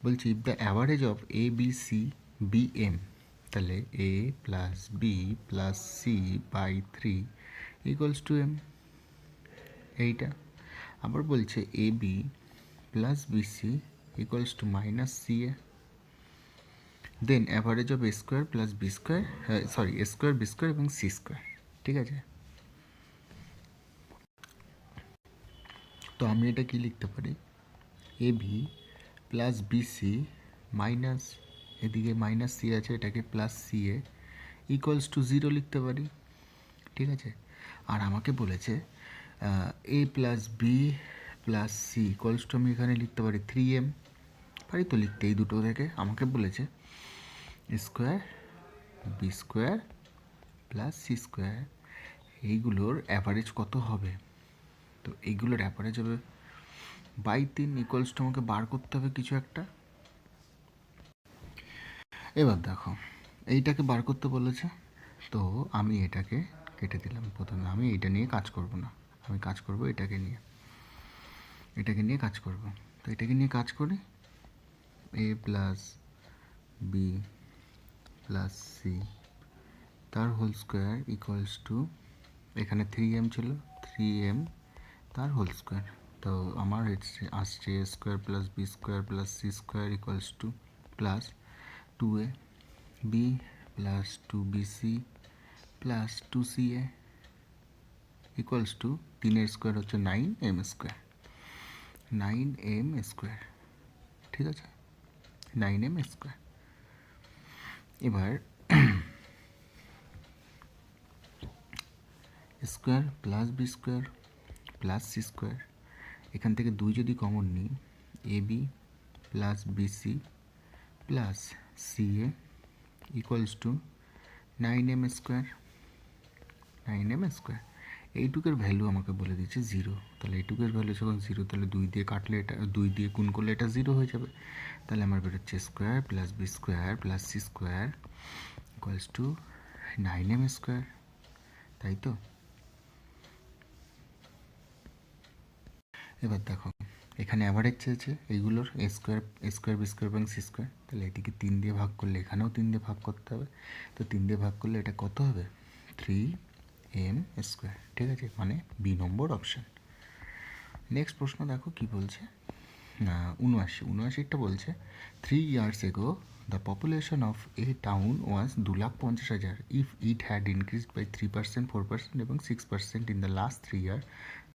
বলছি if the average of A B C be M, তাহলে A plus B plus C by 3 equals to M, এইটা। আবার বলছে A B plus B C equals to minus C A, then average of A square plus B square, sorry A square B square এবং C square. ঠিক আছে, তো আমি এটা কি লিখতে পারি, A B plus B C minus, এদিকে মাইনাস সি আছে, এটাকে plus C A equals to 0 লিখতে পারি। ঠিক আছে, আর আমাকে বলেছে A plus B plus C equals to, আমি এখানে লিখতে পারি 3m, পারি তো লিখতে এই দুটো থেকে। আমাকে বলেছে square B square plus C square, এইগুলোর অ্যাভারেজ কত হবে, তো এইগুলোর অ্যাভারেজ হবে বাই 3 ইকুয়ালস টু, আমাকে বার করতে হবে কিছু একটা। এবার দেখো এইটাকে বার করতে বলেছে, তো আমি এটাকে কেটে দিলাম। প্রথমে আমি এটা নিয়ে কাজ করব না, আমি কাজ করব এটাকে নিয়ে, এটাকে নিয়ে কাজ করব। তো এটাকে নিয়ে কাজ করি, এ প্লাস বি প্লাস সি তার হোল স্কোয়ার ইকুয়ালস টু, এখানে 3m ছিল, 3m তার হোল স্কোয়ার। তো আমার আসছে A square plus B square plus C square equals to plus 2a B plus 2bc plus 2ca equals to, 3 square হচ্ছে 9m square, 9m square. ঠিক আছে, 9m square. এবার square plus B square plus C square, এখান থেকে 2 যদি common নিই, A B plus BC plus C A equals to 9m square, 9m square. এইটুকের value আমাকে বলে দিচ্ছে 0, তাহলে এইটুকের ভ্যালু যখন 0, তাহলে 2 দিয়ে কাটলে এটা, 2 দিয়ে গুণ করলে এটা 0 হয়ে যাবে। তাহলে আমার বেরোচ্ছে square plus B square plus C square equals to 9m square, তাই তো। এবার দেখো এখানে অ্যাভারেজ চেয়েছে এইগুলোর, A square, A square B square এবং সি স্কোয়ার, তাহলে এটিকে 3 দিয়ে ভাগ করলে এখানেও 3 দিয়ে ভাগ করতে হবে। তো 3 দিয়ে ভাগ করলে এটা কত হবে, 3m স্কোয়ার। ঠিক আছে, মানে বি নম্বর অপশান। নেক্সট প্রশ্ন দেখো কি বলছে, 79টা বলছে 3 years ago the population of a town was 2,50,000 if it had increased by 3%, 4% এবং 6% in the last 3 years,